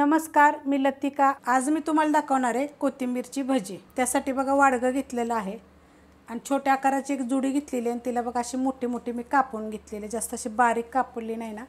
नमस्कार, मी लतिका। आज मी तुम्हाला दाखवणार आहे कोथिंबीरची भजी। त्यासाठी बघा वाडगं घेतलेलं आहे आणि छोट्या आकाराची एक जुडी घेतलेली आहे आणि तिला बघा अशी मोठी मोठी मी कापून घेतलेली, जास्त अशी बारीक कापली नाही ना।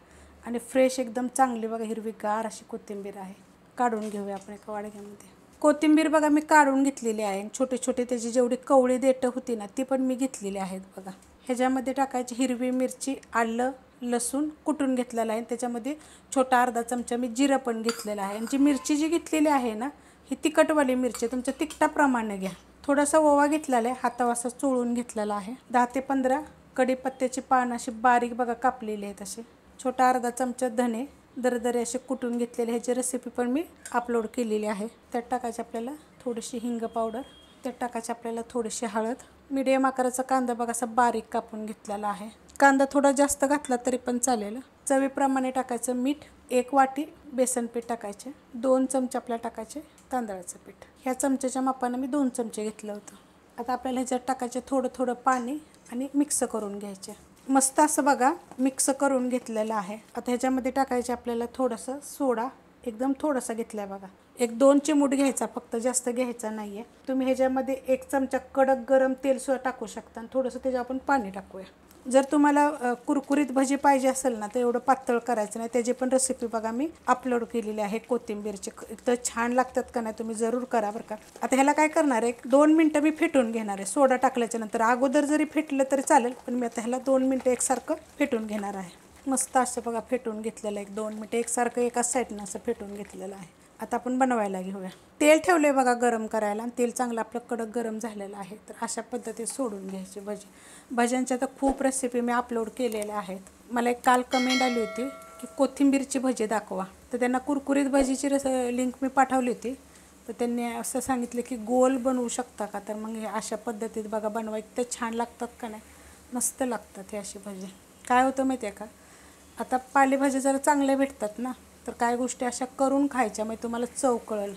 आणि फ्रेश एकदम चांगली बघा हिरवीगार अशी कोथिंबीर आहे। काढून घेऊया आपण एका वाडग्यामध्ये। कोथिंबीर बघा मी काढून घेतलेली आहे। छोटे छोटे त्याची जेवढी कवळी देठ होती ना ती पण मी घेतलेली आहेत बघा। ह्याच्यामध्ये टाकायची हिरवी मिरची, आलं, लसूण कुटून घेतलेला आहे। त्याच्यामध्ये छोटा अर्धा चमचा मी जिरं पण घेतलेलं आहे। आणि जी मिरची जी घेतलेली आहे ना ही तिखटवाली मिरची, तुमच्या तिखटाप्रमाणे घ्या। थोडासा ओवा घेतलेला आहे, हातावर असं चोळून घेतलेला आहे। 10 ते 15 कढीपत्त्याची पानं अशी बारीक बघा कापलेली आहेत। असे छोटा अर्धा चमचा धने दरदरे असे कुटून घेतलेले। ह्याची रेसिपी पण मी अपलोड केलेली आहे। त्यात टाकायची आपल्याला थोडीशी हिंग पावडर, त्यात टाकायची आपल्याला थोडीशी हळद। मीडियम आकाराचा कांदा बघा असा बारीक कापून घेतलेला आहे। कांदा थोडा जास्त घातला तरी पण चालेल। चवीप्रमाणे टाकायचं मीठ, 1 वाटी बेसन पीठ टाकायचे, 2 चमचे आपल्याला टाकायचे तांदळाचं पीठ। ह्या चमच्याच्या मापाने मी 2 चमचे घेतलं होतं। आता आपल्याला ह्याच्यात टाकायचे थोडं थोडं पाणी आणि मिक्स करून घ्यायचे। मस्त असं बघा मिक्स करून घेतलेलं आहे। आता ह्याच्यामध्ये टाकायचे आपल्याला थोडंसं सोडा, एकदम थोडासा घेतलाय बघा। 1-2 चिमूट घ्यायचा फक्त, जास्त घ्यायचा नाहीये। तुम्ही ह्याच्यामध्ये 1 चमचा कडक गरम तेल सुद्धा टाकू शकता आणि थोडंसं त्याच्यावर आपण पाणी टाकूया। जर तुम्हाला कुरकुरीत भजी पाहिजे असेल ना तर एवढं पातळ करायचं नाही। त्याची पण रेसिपी बघा मी अपलोड केलेली आहे कोथिंबीरची। तर छान लागतात का नाही तुम्ही जरूर करा बरं का। आता ह्याला काय करणार आहे, 2 मिनटं मी फेटून घेणार आहे। सोडा टाकल्याच्या नंतर अगोदर जरी फेटलं तरी चालेल, पण मी आता ह्याला 2 मिनटं एकसारखं फेटून घेणार आहे। मस्त असं बघा फेटून घेतलेलं आहे। 2 मिनटं एकसारखं एकाच साईडनं असं फेटून घेतलेलं आहे। आता आपण बनवायला घेऊया। तेल ठेवले बघा गरम करायला आणि तेल चांगलं आपलं कडक गरम झालेलं आहे। तर अशा पद्धतीने सोडून घ्यायची भजी। भज्यांच्या तर खूप रेसिपी मी अपलोड केलेल्या आहेत। मला एक काल कमेंट आली होती की कोथिंबीरची भजी दाखवा, तर त्यांना कुरकुरीत भजीची लिंक मी पाठवली होती। तर त्यांनी असं सांगितलं की गोल बनवू शकता का, तर मग हे अशा पद्धतीत बघा बनवा, इतकं छान लागतात का नाही, मस्त लागतात हे अशी भजी। काय होतं माहिती आहे का, आता पालेभाज्या जरा चांगल्या भेटतात ना, तर काय गोष्टी अशा करून खायच्या, मग तुम्हाला चव कळेल।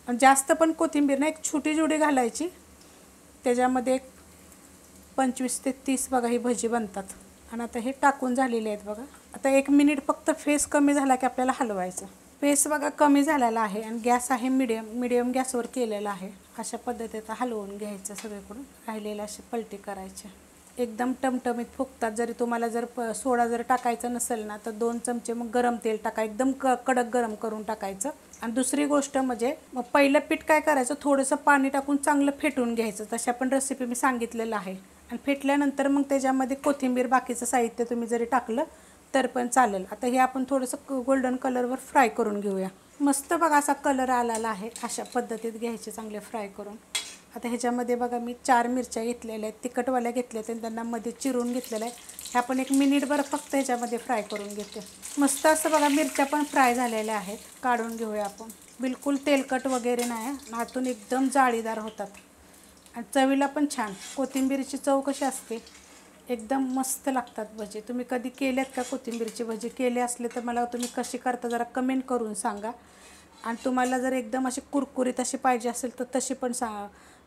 आणि जास्त पण कोथिंबीर ना, एक छोटी जुडी घालायची, त्याच्यामध्ये 25 ते 30 बघा ही भजी बनतात। आणि आता हे टाकून झालेले आहेत बघा। आता 1 मिनिट फक्त फेस कमी झाला की आपल्याला हलवायचं। फेस बघा कमी झालेला आहे आणि गॅस आहे मीडियम गॅसवर केलेला आहे। अशा पद्धतीने हलवून घ्यायचं सगळीकडून, राहिलेलं असे पलटी करायचे। एकदम टमटमीत फुगतात। जरी तुम्हाला जर सोडा जर टाकायचा नसेल ना तर 2 चमचे मग गरम तेल टाका, एकदम कडक गरम करून टाकायचं। आणि दुसरी गोष्ट म्हणजे मग पहिलं पीठ काय करायचं, थोडंसं पाणी टाकून चांगलं फेटून घ्यायचं। तशा पण रेसिपी मी सांगितलेलं आहे। आणि फेटल्यानंतर मग त्याच्यामध्ये कोथिंबीर बाकीचं साहित्य तुम्ही जरी टाकलं तर पण चालेल। आता हे आपण थोडंसं गोल्डन कलरवर फ्राय करून घेऊया। मस्त बघा असा कलर आलेला आहे। अशा पद्धतीत घ्यायचे चांगले फ्राय करून। आता ह्याच्यामध्ये बघा मी 4 मिरच्या घेतलेल्या आहेत, तिखटवाल्या घेतल्या आहेत, त्यांना मध्ये चिरून घेतलेलं आहे। ह्या पण 1 मिनिटभर फक्त ह्याच्यामध्ये फ्राय करून घेते। मस्त असं बघा मिरच्या पण फ्राय झालेल्या आहेत, काढून घेऊया आपण। बिलकुल तेलकट वगैरे नाही, आतून एकदम जाळीदार होतात आणि चवीला पण छान। कोथिंबीरची चव कशी असते, एकदम मस्त लागतात भजी। तुम्ही कधी केल्यात का कोथिंबीरची भजी? केले असले तर मला तुम्ही कशी करता जरा कमेंट करून सांगा। आणि तुम्हाला जर एकदम अशी कुरकुरीत अशी पाहिजे असेल तर तशी पण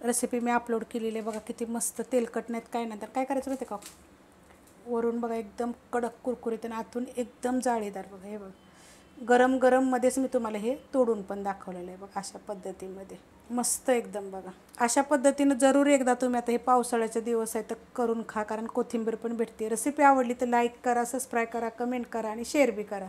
रेसिपी मी अपलोड केलेली आहे बघा। किती मस्त, तेलकट नाहीत काय नाही। तर काय करायचं माहिती आहे का, वरून बघा एकदम कडक कुरकुरीत आणि आतून एकदम जाळीदार बघा। हे बघा गरम गरममध्येच मी तुम्हाला हे तोडून पण दाखवलेलं आहे बघा, अशा पद्धतीमध्ये मस्त एकदम बघा। अशा पद्धतीनं जरूर एकदा तुम्ही, आता हे पावसाळ्याचे दिवस आहे तर करून खा, कारण कोथिंबीर पण भेटते। रेसिपी आवडली तर लाईक करा, सबस्क्राईब करा, कमेंट करा आणि शेअर बी करा।